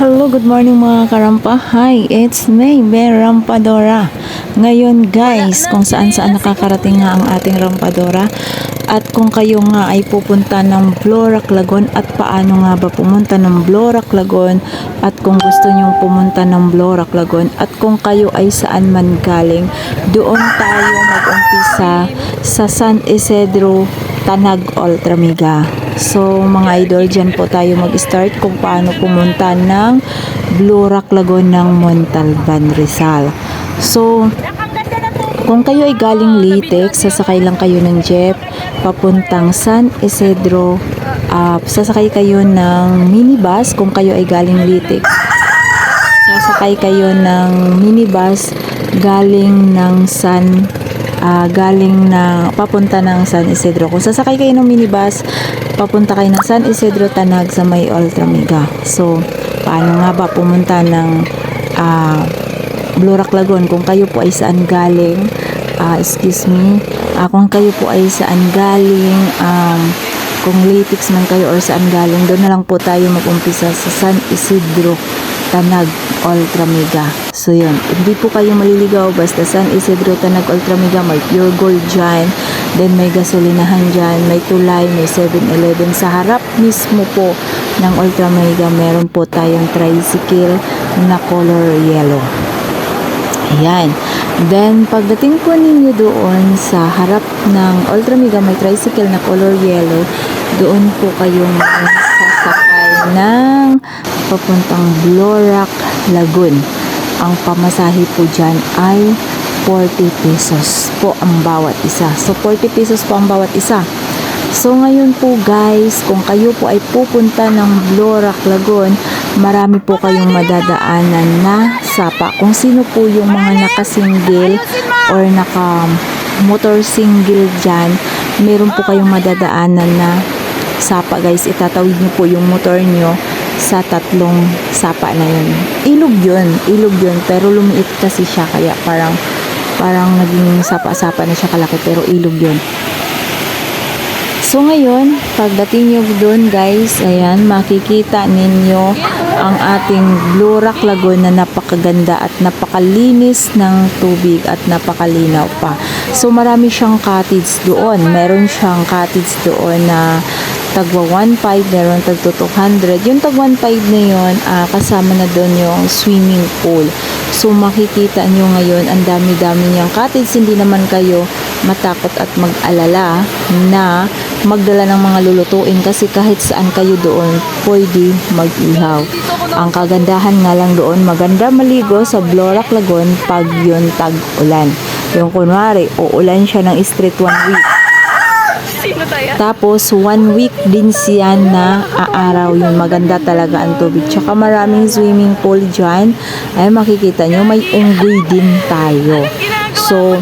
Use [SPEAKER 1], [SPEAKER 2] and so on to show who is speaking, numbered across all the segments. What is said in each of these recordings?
[SPEAKER 1] Hello, good morning mga karampa. Hi, it's me, Be Rampadora. Ngayon guys, kung saan-saan nakakarating nga ang ating Rampadora at kung kayo nga ay pupunta ng Blorac Lagoon at paano nga ba pumunta ng Blorac Lagoon at kung gusto nyong pumunta ng Blorac Lagoon at kung kayo ay saan man galing, doon tayo mag-umpisa sa San Isidro, Tanag, Ultramiga. So mga idol, dyan po tayo mag-start kung paano pumunta ng Blorac Lagoon ng Montalban, Rizal. So kung kayo ay galing Litex, sasakay lang kayo ng jeep papuntang San Isidro. Sasakay kayo ng minibus kung kayo ay galing Litex. Sasakay kayo ng minibus galing ng papunta ng San Isidro. Kung sasakay kayo ng minibus, papunta kayo ng San Isidro, Tanag sa may Ultramiga. So, paano nga ba pumunta ng Blorac Lagoon? Kung kayo po ay saan galing, kung kayo po ay saan galing, kung Litex man kayo or saan galing, doon na lang po tayo mag-umpisa sa San Isidro, Tanag, Ultramiga. So yun, hindi po kayo maliligaw, basta San Isidro, Tanag, Ultramiga, may Pure Gold dyan, then may gasolinahan dyan, may tulay, may 7-Eleven. Sa harap mismo po ng Ultramiga, meron po tayong tricycle na color yellow. Ayan. Then, pagdating po ninyo doon sa harap ng Ultramiga, may tricycle na color yellow, doon po kayong sasakay ng papuntang Blorac Lagoon. Ang pamasahe po dyan ay 40 pesos po ang bawat isa. So, 40 pesos po ang bawat isa. So, ngayon po guys, kung kayo po ay pupunta ng Blorac Lagoon, marami po kayong madadaanan na sapa. Kung sino po yung mga naka-single or naka-motor single dyan, meron po kayong madadaanan na sapa guys. Itatawid nyo po yung motor nyo sa tatlong sapa na yun. Ilog yun, pero lumiit kasi siya, kaya parang naging sapa-sapa na siya kalaki, pero ilog yun. So ngayon, pagdating nyo doon guys, ayan, makikita ninyo ang ating Blorac Lagoon na napakaganda at napakalinis ng tubig at napakalinaw pa. So marami siyang cottage doon. Meron siyang cottage doon na tagwa 1.5, meron tagto 200. Yung tag 1.5 na yun, kasama na doon yung swimming pool. So makikita nyo ngayon, ang dami-dami niyang cottage. Hindi naman kayo matakot at mag-alala na magdala ng mga lulutuin kasi kahit saan kayo doon pwede mag-ihaw. Ang kagandahan nga lang doon, maganda maligo sa Blorac Lagoon pag yun tag-ulan. Yung kunwari, uulan siya ng street 1 week. Tapos 1 week din siya na aaraw, yun maganda talaga ang tubig. Tsaka maraming swimming pool dyan. Ay makikita nyo, may unggoy din tayo. So,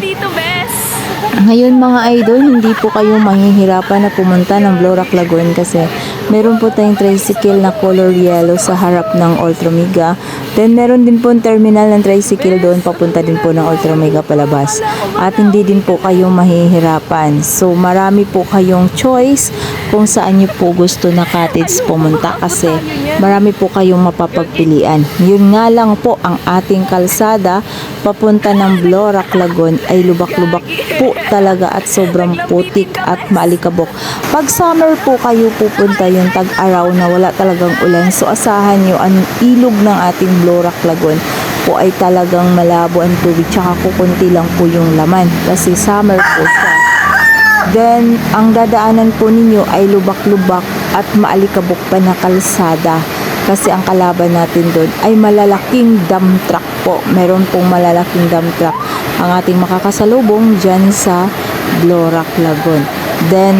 [SPEAKER 1] ngayon mga idol, hindi po kayo mahihirapan na pumunta ng Blorac Lagoon kasi meron po tayong tricycle na color yellow sa harap ng Ultramiga. Then meron din po terminal ng tricycle doon papunta din po ng Ultramiga palabas. At hindi din po kayo mahihirapan. So marami po kayong choice kung saan nyo po gusto na cottage pumunta kasi marami po kayong mapapagpilian. Yun nga lang po, ang ating kalsada papunta ng Blorac Lagoon ay lubak-lubak po talaga at sobrang putik at maalikabok. Pag summer po kayo pupunta, yung tag-araw na wala talagang ulan, so asahan nyo ang ilog ng ating Blorac Lagoon po ay talagang malabo ang tubig, tsaka kukunti lang po yung laman kasi summer po siya. Then ang dadaanan po ninyo ay lubak-lubak at maalikabok pa na kalsada kasi ang kalaban natin doon ay malalaking dump truck po. Meron pong malalaking dump truck ang ating makakasalubong dyan sa Blorac Lagoon. Then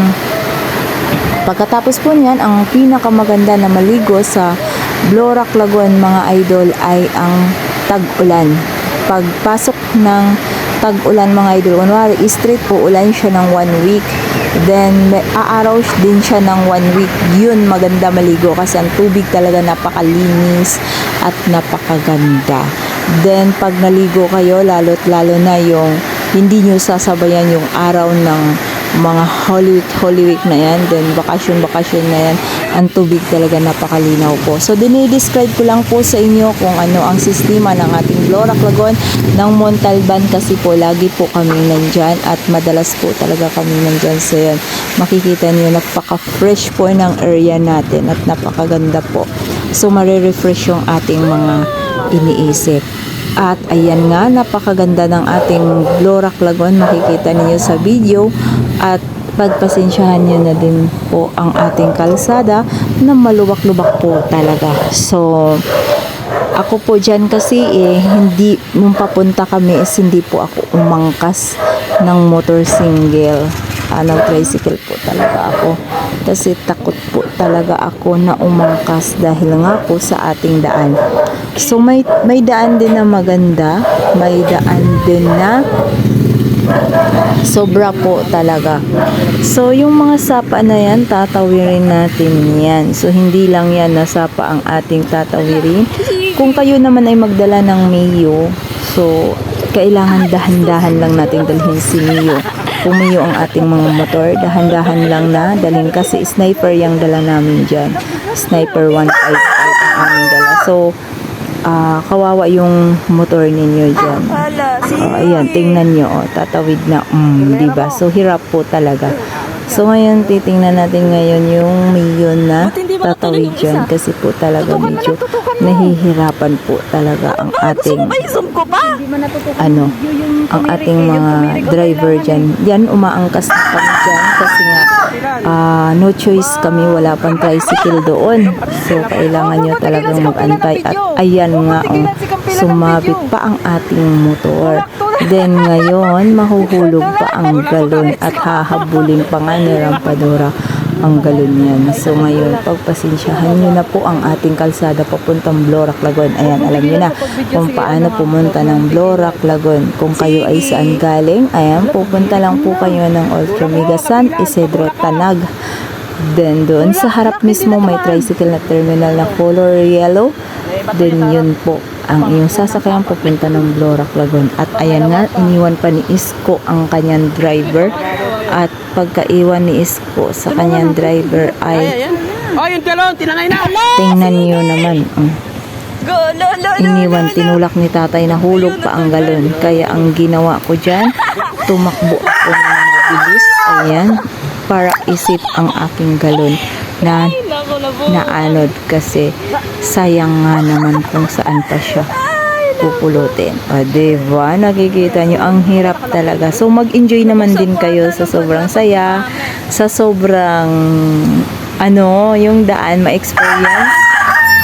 [SPEAKER 1] pagkatapos po niyan, ang pinakamaganda na maligo sa Blorac Lagoon mga idol ay ang tag-ulan. Pagpasok ng tag-ulan mga idol, kunwari straight po ulan siya ng 1 week, then aaraw din siya ng 1 week, yun maganda maligo kasi ang tubig talaga napakalinis at napakaganda. Then pag naligo kayo, lalo't lalo na yung hindi nyo sasabayan yung araw ng mga Holy Week na yan, then bakasyon na yan, ang tubig talaga napakalinaw po. So dinidescribe ko lang po sa inyo kung ano ang sistema ng ating Blorac Lagoon ng Montalban, kasi po lagi po kami nandyan at madalas po talaga kami nandyan. So yan, makikita niyo napaka-fresh po ng area natin at napakaganda po. So marirefresh yung ating mga iniisip. At ayan nga, napakaganda ng ating Blorac Lagoon, makikita niyo sa video. At pagpasensyahan nyo na din po ang ating kalsada na maluwak-lubak po talaga. So ako po dyan kasi hindi, nung papunta kami is hindi po ako umangkas ng motor single. Nag-tricycle po talaga ako. Kasi takot po talaga ako na umangkas dahil nga po sa ating daan. So may daan din na maganda, may daan din na sobra po talaga. So yung mga sapa na yan, tatawirin natin yan. So hindi lang yan na sapa ang ating tatawirin. Kung kayo naman ay magdala ng Mio, so kailangan dahan-dahan lang nating dalhin si Mio. Kung Mio ang ating mga motor, dahan-dahan lang na dalhin kasi sniper yung dala namin dyan. Sniper 155 ang aming dala. So kawawa yung motor ninyo dyan. Ayan, tingnan nyo, tatawid na, diba? So, hirap po talaga. So, ngayon, titingnan natin ngayon yung Mio na tatawid dyan kasi po talaga medyo nahihirapan po talaga ang ating ang ating mga driver dyan. Yan, umaangkas na kami dyan kasi nga no choice kami, wala pang tricycle doon. So, kailangan nyo talagang mag-antay. At ayan nga, sumabit pa ang ating motor. Then, ngayon, mahuhulog pa ang galon at hahabulin pa nga ni Rampadora ang galon yan. So, ngayon, pagpasensyahan nyo na po ang ating kalsada papuntang Blorac Lagoon. Ayan, alam nyo na kung paano pumunta ng Blorac Lagoon. Kung kayo ay saan galing, ayan, pupunta lang po kayo ng Ultra Mega San Isidro Tanag. Then, doon sa harap mismo, may tricycle na terminal na color yellow. Then, yun po ang iyong sasakyan papunta ng Blorac Lagoon. At ayan nga, iniwan pa ni Isko ang kanyang driver. At pagkaiwan ni Isko sa kanyang driver ay tingnan niyo naman. Iniwan, tinulak ni tatay na hulog pa ang galon. Kaya ang ginawa ko dyan, tumakbo ako ng mabilis. Ayan, para isip ang aking galon na naanod kasi sayang nga naman kung saan pa siya pupulutin. O, diba? Nakikita nyo, ang hirap talaga. So, mag-enjoy naman din kayo sa sobrang saya, sa sobrang, yung daan, ma-experience,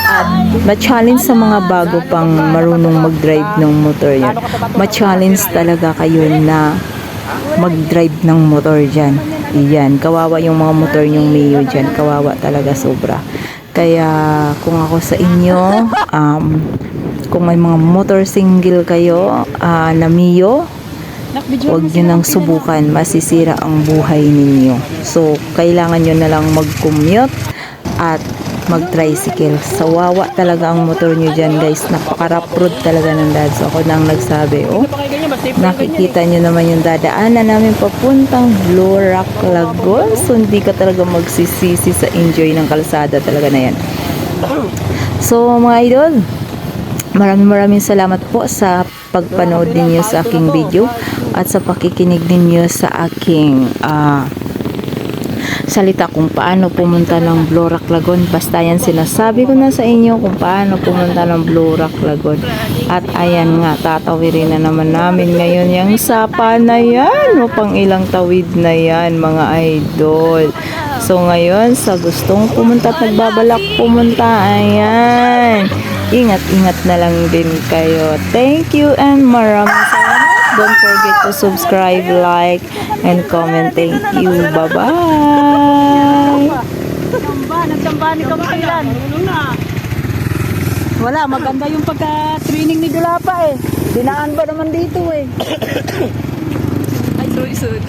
[SPEAKER 1] at ma-challenge sa mga bago pang marunong mag-drive ng motor yan. Ma-challenge talaga kayo na mag-drive ng motor dyan. Iyan, kawawa yung mga motor yung Mio dyan. Kawawa talaga sobra. Kaya, kung ako sa inyo, kung may mga motor single kayo na Mio, huwag nyo nang subukan, masisira ang buhay ninyo. So, kailangan nyo na lang mag-commute at mag-tricycle. Sawawa talaga ang motor nyo dyan, guys. Napaka-rough talaga ng dad. So, ako nang nagsabi, nakikita nyo naman yung dadaanan namin papuntang Blorac Lagoon. So, hindi ka talaga magsisisi sa enjoy ng kalsada talaga na yan. So, mga idol, maraming salamat po sa pagpanood ninyo sa aking video at sa pakikinig ninyo sa aking salita kung paano pumunta ng Blorac Lagoon. Basta yan, sinasabi ko na sa inyo kung paano pumunta ng Blorac Lagoon. At ayan nga, tatawirin na naman namin ngayon yung sapa na yan. O pang ilang tawid na yan, mga idol. So ngayon, sa gustong pumunta at nagbabalak pumunta, ayan, ingat-ingat na lang din kayo. Thank you and maraming salamat. Don't forget to subscribe, like, and comment. Thank you. Bye-bye.
[SPEAKER 2] Nagtamba ni Kamakilan. Wala, maganda yung pagka-training ni Dulapa eh. Dinaan ba naman dito eh. Ay, sorry.